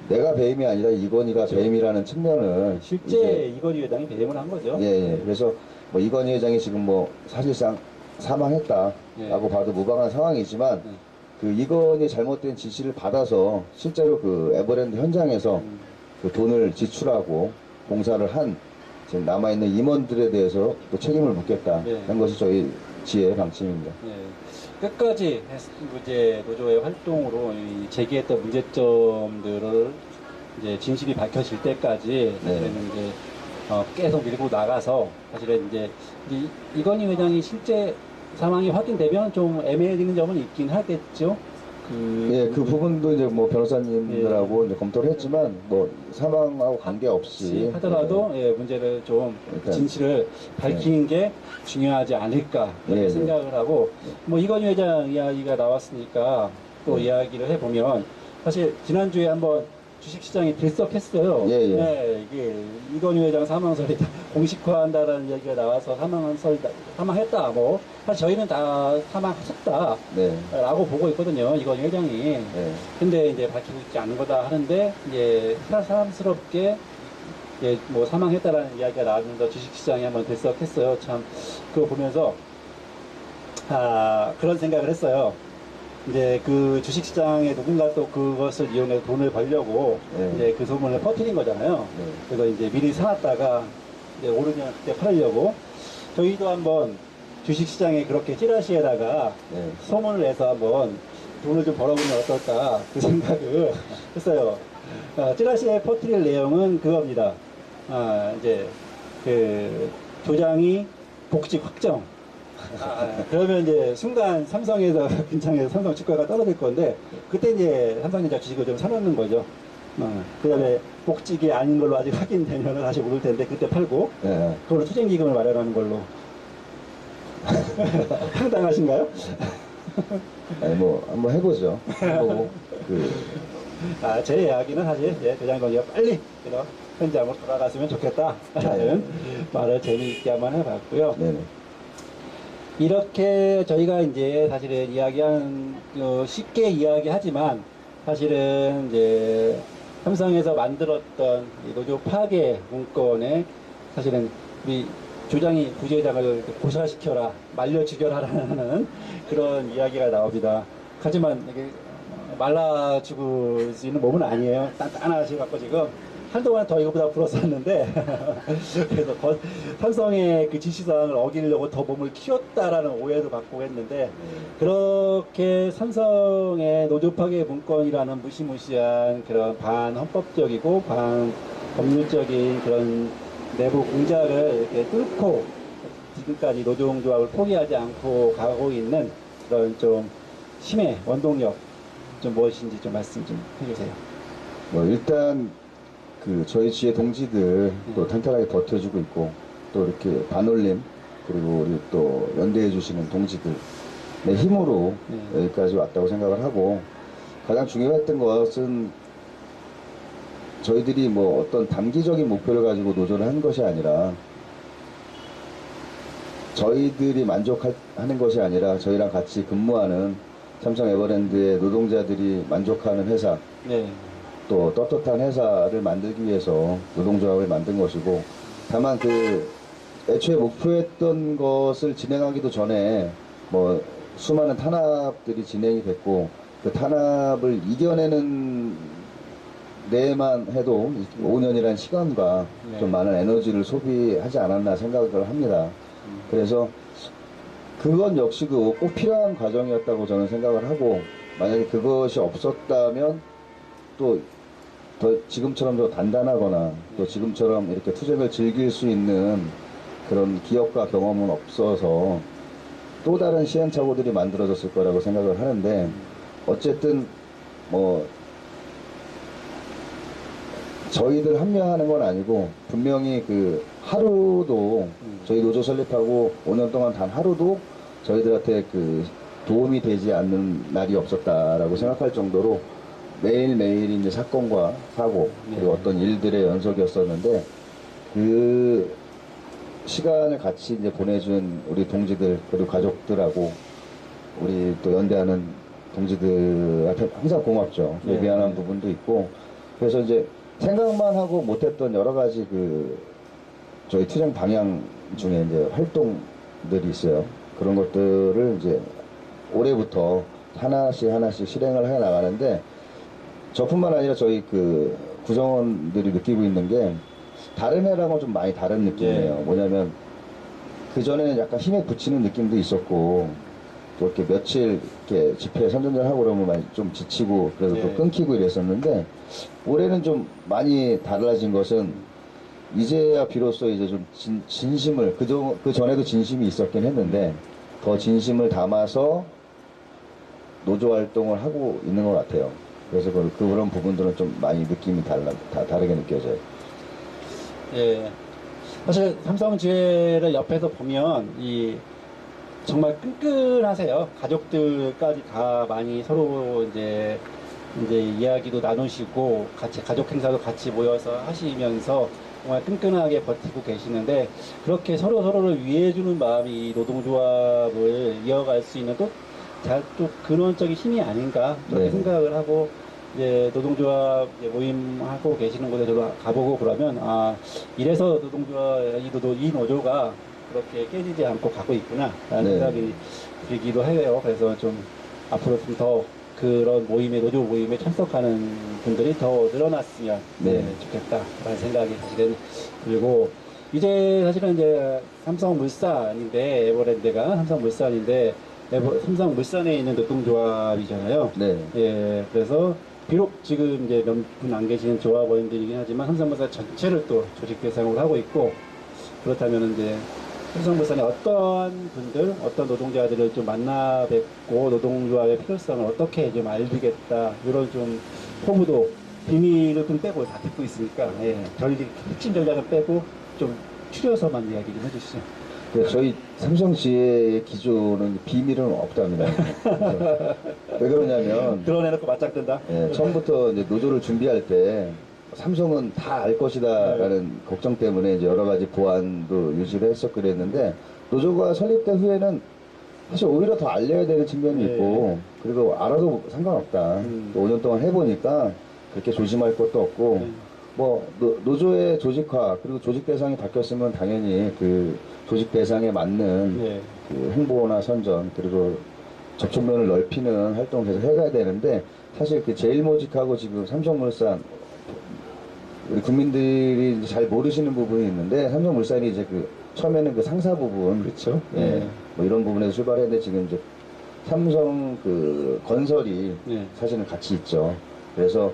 내가 배임이 아니라 이건희가 그렇죠. 배임이라는 측면을 실제 이제 이건희 회장이 배임을 한 거죠. 예. 그래서 뭐 이건희 회장이 지금 뭐 사실상 사망했다라고 예. 봐도 무방한 상황이지만 예. 그 이건희 잘못된 지시를 받아서 실제로 그 에버랜드 현장에서 그 돈을 지출하고 봉사를 한 지금 남아있는 임원들에 대해서 또 책임을 묻겠다 예. 하는 것이 저희 지혜의 방침입니다. 예. 끝까지 무죄 노조의 활동으로 이 제기했던 문제점들을 이제 진실이 밝혀질 때까지 사실은 이제 계속 밀고 나가서 사실은 이제 이건희 회장이 실제 사망이 확인되면 좀 애매해지는 점은 있긴 하겠죠. 예, 그 부분도 이제 뭐 변호사님들하고 이제 검토를 했지만 뭐 사망하고 관계없이 하더라도 예, 문제를 좀 일단, 진실을 밝히는 게 중요하지 않을까 그렇게 예, 생각을 하고 뭐 이건희 회장 이야기가 나왔으니까 또 예. 이야기를 해보면 사실 지난주에 한번 주식시장이 들썩했어요. 예. 네, 이게 이건희 회장 사망설이 공식화한다라는 얘기가 나와서 사망했다. 뭐 사실 저희는 다 사망하셨다. 네. 라고 보고 있거든요. 이건희 회장이. 네. 근데 이제 밝히고 있지 않은 거다 하는데 이제 사람스럽게 이제 뭐 사망했다라는 이야기가 나오면서 주식시장이 한번 들썩했어요. 참 그거 보면서 그런 생각을 했어요. 이제 그 주식시장에 누군가 또 그것을 이용해서 돈을 벌려고 네. 이제 그 소문을 퍼뜨린 거잖아요. 네. 그래서 이제 미리 사놨다가 이제 오르면 그때 팔려고 저희도 한번 주식시장에 그렇게 찌라시에다가 네. 소문을 내서 한번 돈을 좀 벌어보면 어떨까 그 생각을 했어요. 찌라시에 퍼뜨릴 내용은 그겁니다. 이제 그 조장이 복직 확정. 그러면 이제 순간 삼성에서 긴장해서 삼성 주가가 떨어질 건데 그때 이제 삼성전자 주식을 좀 사놓는 거죠. 그 다음에 복직이 아닌 걸로 아직 확인되면 다시 오를 텐데 그때 팔고 네. 그걸로 투쟁기금을 마련하는 걸로. 황당하신가요? 아니 뭐 한번 해보죠. 해보고 제 이야기는 사실 대장동이가 빨리 현장으로 돌아갔으면 좋겠다 라는 말을 재미있게 한번 해봤고요. 네네. 이렇게 저희가 이제 사실은 쉽게 이야기하지만 사실은 이제 삼성에서 만들었던 이 노조 파괴 문건에 사실은 우리 조장이 부회장을 고사시켜라, 말려 죽여라라는 그런 이야기가 나옵니다. 하지만 이게 말라 죽을 수 있는 몸은 아니에요. 단단하셔갖고 지금 한동안 더 이거보다 불었었는데 그래서 삼성의 그 지시사항을 어기려고 더 몸을 키웠다라는 오해도 받고 했는데 그렇게 삼성의 노조 파괴 문건이라는 무시무시한 그런 반헌법적이고 반법률적인 그런 내부 공작을 이렇게 뚫고 지금까지 노동조합을 포기하지 않고 가고 있는 그런 좀 힘의 원동력 좀 무엇인지 좀 말씀 좀 해주세요. 뭐 일단 그 저희 지혜 동지들 또 탄탄하게 버텨주고 있고 또 이렇게 반올림 그리고 우리 또 연대해 주시는 동지들의 힘으로 여기까지 왔다고 생각을 하고 가장 중요했던 것은 저희들이 뭐 어떤 단기적인 목표를 가지고 노조를 한 것이 아니라 저희들이 만족하는 것이 아니라 저희랑 같이 근무하는 삼성 에버랜드의 노동자들이 만족하는 회사 네. 또 떳떳한 회사를 만들기 위해서 노동조합을 만든 것이고 다만 그 애초에 목표했던 것을 진행하기도 전에 뭐 수많은 탄압들이 진행이 됐고 그 탄압을 이겨내는 데만 해도 5년이라는 시간과 네. 좀 많은 에너지를 소비하지 않았나 생각을 합니다. 그래서 그건 역시도 꼭 필요한 과정이었다고 저는 생각을 하고 만약에 그것이 없었다면 또 더 지금처럼 더 단단하거나 또 지금처럼 이렇게 투쟁을 즐길 수 있는 그런 기억과 경험은 없어서 또 다른 시행착오들이 만들어졌을 거라고 생각을 하는데 어쨌든 뭐 저희들 합류하는 건 아니고 분명히 그 하루도 저희 노조 설립하고 5년 동안 단 하루도 저희들한테 그 도움이 되지 않는 날이 없었다라고 생각할 정도로 매일매일 이제 사건과 사고 그리고 어떤 일들의 연속이었었는데 그 시간을 같이 이제 보내준 우리 동지들 그리고 가족들하고 우리 또 연대하는 동지들한테 항상 고맙죠. 미안한 부분도 있고 그래서 이제 생각만 하고 못했던 여러 가지 그 저희 투쟁 방향 중에 이제 활동들이 있어요. 그런 것들을 이제 올해부터 하나씩 실행을 해 나가는데 저뿐만 아니라 저희 그 구성원들이 느끼고 있는 게 다른 해랑은 좀 많이 다른 느낌이에요. 뭐냐면 그 전에는 약간 힘에 붙이는 느낌도 있었고 또 이렇게 며칠 이렇게 집회 선전전 하고 그러면 많이 좀 지치고 그래서 또 끊기고 이랬었는데 올해는 좀 많이 달라진 것은 이제야 비로소 이제 좀 진심을 그 전에도 진심이 있었긴 했는데 더 진심을 담아서 노조 활동을 하고 있는 것 같아요. 그래서 그런 부분들은 좀 많이 느낌이 다르게 느껴져요. 예. 사실 삼성지회를 옆에서 보면 정말 끈끈하세요. 가족들까지 다 많이 서로 이제 이야기도 나누시고 같이 가족 행사도 같이 모여서 하시면서 정말 끈끈하게 버티고 계시는데 그렇게 서로를 위해주는 마음이 이 노동조합을 이어갈 수 있는 또 근원적인 힘이 아닌가 그렇게 생각을 하고 이제 노동조합 모임하고 계시는 곳에 저도 가보고 그러면 이래서 이 노조가 그렇게 깨지지 않고 가고 있구나 라는 생각이 들기도 해요. 그래서 좀 앞으로 좀 더 그런 노조 모임에 참석하는 분들이 더 늘어났으면 좋겠다라는 생각이 사실은 들고 사실은 이제 삼성물산인데 에버랜드가 삼성물산인데 삼성물산에 있는 노동조합이잖아요. 예, 그래서 비록 지금 이제 몇 분 안 계시는 조합원들이긴 하지만 삼성물산 전체를 또 조직 대상으로 하고 있고 그렇다면 이제 삼성물산의 어떤 분들, 어떤 노동자들을 좀 만나 뵙고 노동조합의 필요성을 어떻게 좀 알리겠다 이런 좀 포부도 비밀을 좀 빼고 다 듣고 있으니까 핵심 전략을 빼고 좀 추려서만 이야기 좀 해주시죠. 저희 삼성지혜의 기조는 비밀은 없답니다. 왜 그러냐면 드러내놓고 맞짱뜬다. 처음부터 이제 노조를 준비할 때 삼성은 다 알 것이다라는 걱정 때문에 이제 여러 가지 보안도 유지를 했었고 그랬는데 노조가 설립된 후에는 사실 오히려 더 알려야 되는 측면이 있고 그리고 알아도 상관없다. 또 5년 동안 해보니까 그렇게 조심할 것도 없고 뭐 노조의 조직화 그리고 조직 대상이 바뀌었으면 당연히 그 조직 대상에 맞는 그 홍보나 선전 그리고 접촉면을 넓히는 활동을 계속 해가야 되는데 사실 그 제일모직하고 지금 삼성물산 우리 국민들이 잘 모르시는 부분이 있는데 삼성물산이 이제 처음에는 그 상사 부분 그렇죠. 뭐 이런 부분에서 출발했는데 지금 이제 삼성 그 건설이 사실은 같이 있죠. 그래서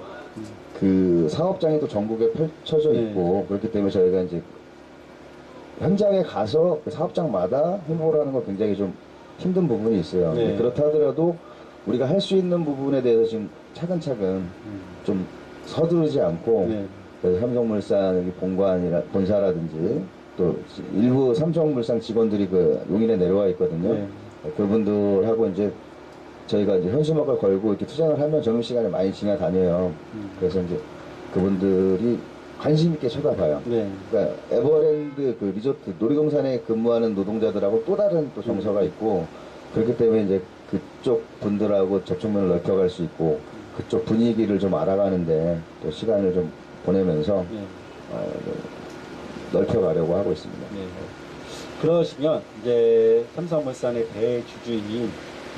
그 사업장이 또 전국에 펼쳐져 있고 그렇기 때문에 저희가 이제 현장에 가서 그 사업장마다 홍보를 하는 거 굉장히 좀 힘든 부분이 있어요. 그렇다 하더라도 우리가 할 수 있는 부분에 대해서 지금 차근차근 좀 서두르지 않고 그래서 삼성물산 본사라든지 또 일부 삼성물산 직원들이 그 용인에 내려와 있거든요. 그분들하고 이제 저희가 이제 현수막을 걸고 이렇게 투쟁을 하면 점심시간에 많이 지나다녀요. 그래서 이제 그분들이 관심 있게 쳐다봐요. 그러니까 에버랜드 그 리조트 놀이동산에 근무하는 노동자들하고 또 다른 또 정서가 있고 그렇기 때문에 이제 그쪽 분들하고 접촉면을 넓혀갈 수 있고 그쪽 분위기를 좀 알아가는데 또 시간을 좀 보내면서 넓혀가려고 하고 있습니다. 그러시면 이제 삼성물산의 대주주인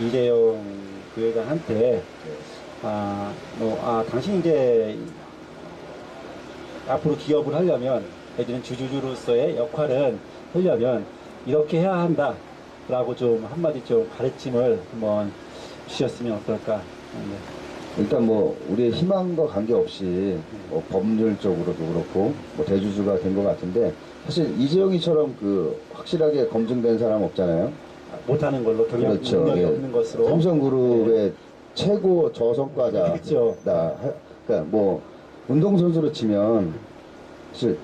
이재용 부회장한테 당신이 이제 앞으로 기업을 하려면 해주는 주주로서의 역할은 하려면 이렇게 해야 한다 라고 좀 한마디 좀 가르침을 한번 주셨으면 어떨까. 일단 뭐 우리의 희망과 관계없이 뭐 법률적으로도 그렇고 뭐 대주주가 된 것 같은데 사실 이재용이처럼 그 확실하게 검증된 사람 없잖아요. 못하는 걸로 경영 능력이 없는 것으로 삼성그룹의 최고 저성과자. 그렇죠. 그러니까 뭐 운동선수로 치면 사실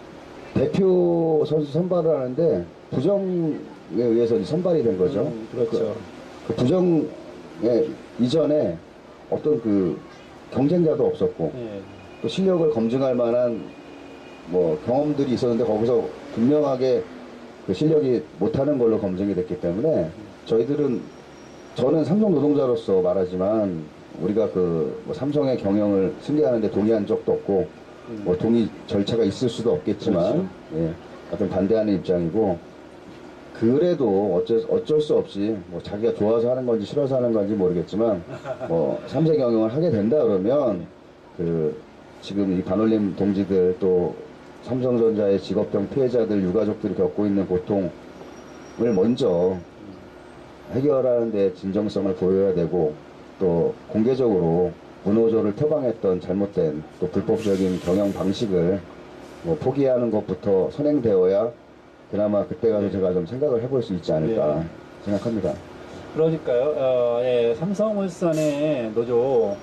대표 선수 선발을 하는데 부정에 의해서 이제 선발이 된 거죠. 그렇죠. 그 부정에 이전에 어떤 그 경쟁자도 없었고 예. 또 실력을 검증할 만한 뭐 경험들이 있었는데 거기서 분명하게 그 실력이 못하는 걸로 검증이 됐기 때문에 저는 삼성 노동자로서 말하지만 우리가 그뭐 삼성의 경영을 승계하는데 동의한 적도 없고 뭐 동의 절차가 있을 수도 없겠지만 그렇죠. 예, 어떤 반대하는 입장이고 그래도 어쩔 수 없이 뭐 자기가 좋아서 하는 건지 싫어서 하는 건지 모르겠지만 뭐 3세 경영을 하게 된다 그러면 그 지금 이 반올림 동지들 또 삼성전자의 직업병 피해자들 유가족들이 겪고 있는 고통을 먼저 해결하는 데 진정성을 보여야 되고 또 공개적으로 문호조를 표방했던 잘못된 또 불법적인 경영 방식을 뭐 포기하는 것부터 선행되어야 그나마 그때 가서 제가 좀 생각을 해볼 수 있지 않을까 생각합니다. 그러니까요. 예, 삼성물산의 노조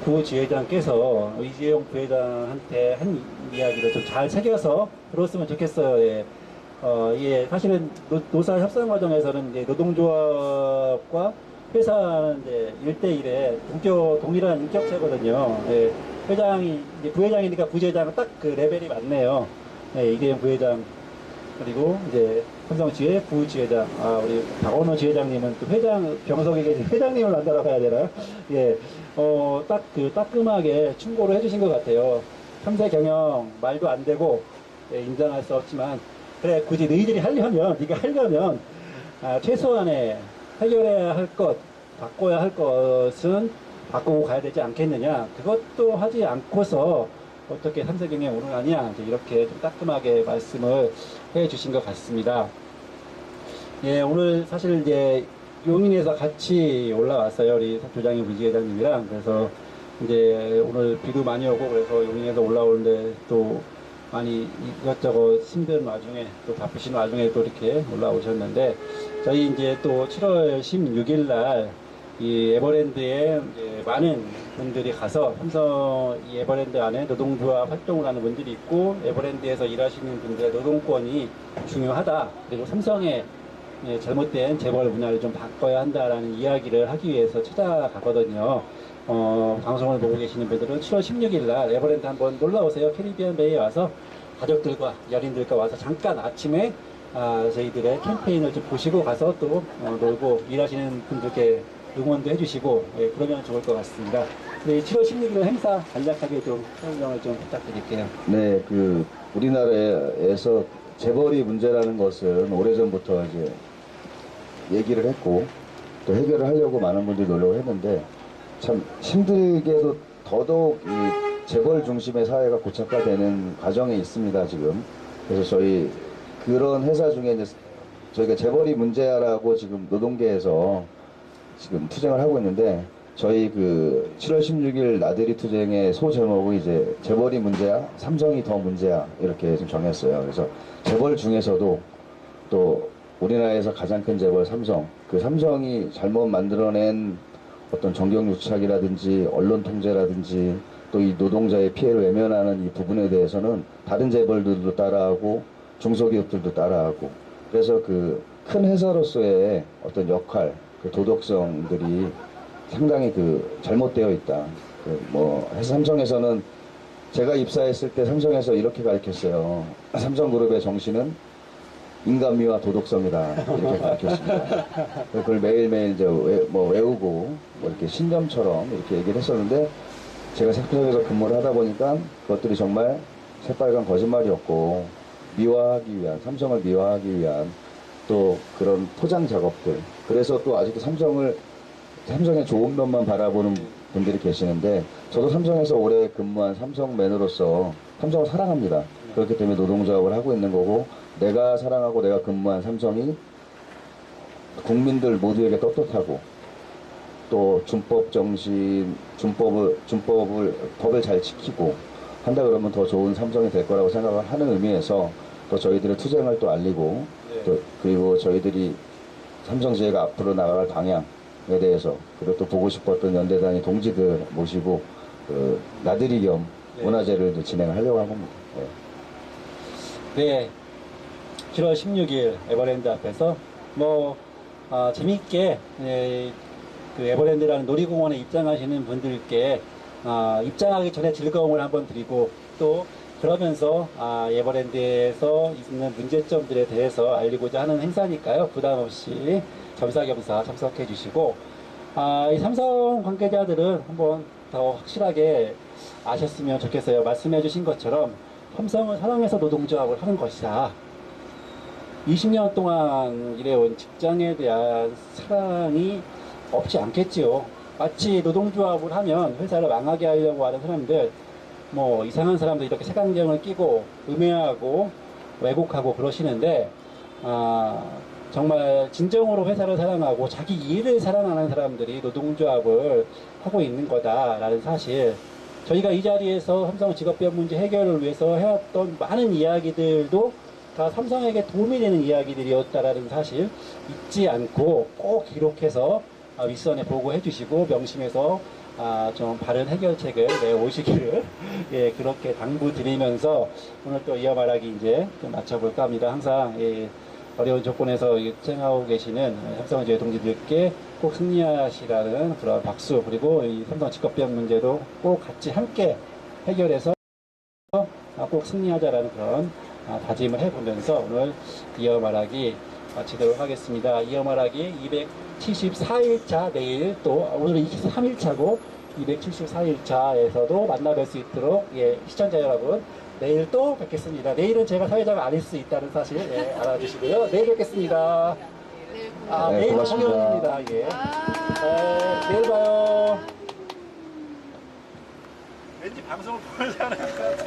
부지회장께서 이재용 부회장한테 한 이야기를 좀 잘 새겨서 들었으면 좋겠어요. 예. 예, 사실은 노사 협상 과정에서는 이제 노동조합과 회사는 이제 1대1에 동일한 인격체거든요. 예, 회장이, 이제 부회장이니까 부지회장은 딱 그 레벨이 맞네요. 예, 이재용 부회장. 그리고 이제 삼성지회 부지회장, 우리 박원호 지회장님은 또 병석에 계신 회장님을 만나러 가야 되나요? 예, 따끔하게 충고를 해주신 것 같아요. 3세 경영 말도 안 되고, 예, 인정할 수 없지만, 그래, 굳이 네가 하려면, 최소한의 해결해야 할 것, 바꿔야 할 것은 바꾸고 가야 되지 않겠느냐. 그것도 하지 않고서 어떻게 3세 경영에 오르가냐. 이렇게 좀 따끔하게 말씀을 해 주신 것 같습니다. 예, 오늘 사실 이제 용인에서 같이 올라왔어요. 우리 조장희 부지회장님이랑. 그래서 이제 오늘 비도 많이 오고 그래서 용인에서 올라오는데 또 많이 이것저것 힘든 와중에 또 바쁘신 와중에 또 이렇게 올라오셨는데 저희 이제 또 7월 16일 날 이 에버랜드에 이제 많은 분들이 가서 삼성 이 에버랜드 안에 노동조합 활동을 하는 분들이 있고 에버랜드에서 일하시는 분들의 노동권이 중요하다. 그리고 삼성의 잘못된 재벌 문화를 좀 바꿔야 한다라는 이야기를 하기 위해서 찾아가거든요. 방송을 보고 계시는 분들은 7월 16일 날 에버랜드 한번 놀러 오세요. 캐리비안 베이에 와서 가족들과 연인들과 와서 잠깐 아침에 저희들의 캠페인을 좀 보시고 가서 또 놀고 일하시는 분들께 응원도 해주시고 그러면 좋을 것 같습니다. 네, 7월 16일 행사 간략하게 좀 설명을 좀 부탁드릴게요. 네, 그 우리나라에서 재벌이 문제라는 것은 오래전부터 이제 얘기를 했고 또 해결을 하려고 많은 분들이 노력을 했는데 참 힘들게도 더더욱 이 재벌 중심의 사회가 고착화되는 과정에 있습니다 지금. 그래서 저희 그런 회사 중에 이제 저희가 재벌이 문제라고 지금 노동계에서 지금 투쟁을 하고 있는데 저희 그 7월 16일 나들이 투쟁의 소제목은 이제 재벌이 문제야, 삼성이 더 문제야 이렇게 좀 정했어요. 그래서 재벌 중에서도 또 우리나라에서 가장 큰 재벌 삼성, 그 삼성이 잘못 만들어낸 어떤 정경유착이라든지 언론 통제라든지 또 이 노동자의 피해를 외면하는 이 부분에 대해서는 다른 재벌들도 따라하고 중소기업들도 따라하고 그래서 그 큰 회사로서의 어떤 역할, 그 도덕성들이 상당히 그 잘못되어 있다. 회사 삼성에서는 제가 입사했을 때 삼성에서 이렇게 가르쳤어요. 삼성그룹의 정신은 인간미와 도덕성이다. 이렇게 가르쳤습니다. 그걸 매일매일 이제 외우고 뭐 이렇게 신념처럼 이렇게 얘기를 했었는데 제가 삼성에서 근무를 하다 보니까 그것들이 정말 새빨간 거짓말이었고 미화하기 위한, 삼성을 미화하기 위한 또 그런 포장 작업들. 그래서 또 아직도 삼성의 좋은 면만 바라보는 분들이 계시는데 저도 삼성에서 오래 근무한 삼성맨으로서 삼성을 사랑합니다. 그렇기 때문에 노동조합을 하고 있는 거고 내가 사랑하고 내가 근무한 삼성이 국민들 모두에게 떳떳하고 또 준법 정신, 법을 잘 지키고 한다 그러면 더 좋은 삼성이 될 거라고 생각을 하는 의미에서 또 저희들의 투쟁을 또 알리고 또 그리고 저희들이 삼성지회가 앞으로 나아갈 방향에 대해서 그리고 또 보고 싶었던 연대 단위 동지들 모시고 나들이 겸 문화제를 이제 진행을 하려고 하고 있습니다. 네, 7월 16일 에버랜드 앞에서 재밌게 그 에버랜드라는 놀이공원에 입장하시는 분들께 입장하기 전에 즐거움을 한번 드리고 또 그러면서 에버랜드에서 있는 문제점들에 대해서 알리고자 하는 행사니까요. 부담 없이 겸사겸사 참석해 주시고 이 삼성 관계자들은 한번 더 확실하게 아셨으면 좋겠어요. 말씀해 주신 것처럼 삼성을 사랑해서 노동조합을 하는 것이다. 20년 동안 일해온 직장에 대한 사랑이 없지 않겠지요. 마치 노동조합을 하면 회사를 망하게 하려고 하는 사람들, 이상한 사람들 이렇게 색안경을 끼고 음해하고 왜곡하고 그러시는데, 정말 진정으로 회사를 사랑하고 자기 일을 사랑하는 사람들이 노동조합을 하고 있는 거다라는 사실, 저희가 이 자리에서 삼성 직업병 문제 해결을 위해서 해왔던 많은 이야기들도 다 삼성에게 도움이 되는 이야기들이었다라는 사실 잊지 않고 꼭 기록해서 윗선에 보고해 주시고 명심해서 좀 바른 해결책을 내오시기를 그렇게 당부드리면서 오늘 또 이어 말하기 이제 좀 마쳐볼까 합니다. 항상 어려운 조건에서 희생하고 계시는 삼성제 동지들께 꼭 승리하시라는 그런 박수, 그리고 이 삼성 직업병 문제도 꼭 같이 함께 해결해서 꼭 승리하자라는 그런 다짐을 해보면서 오늘 이어 말하기 마치도록 하겠습니다. 이어 말하기 274일차 내일 또 오늘은 23일차고 274일차에서도 만나뵐 수 있도록 시청자 여러분 내일 또 뵙겠습니다. 내일은 제가 사회자가 아닐 수 있다는 사실 알아주시고요. 내일 뵙겠습니다. 내일 고맙습니다. 공연입니다. 내일 봐요. 왠지 방송을 보지 않을까.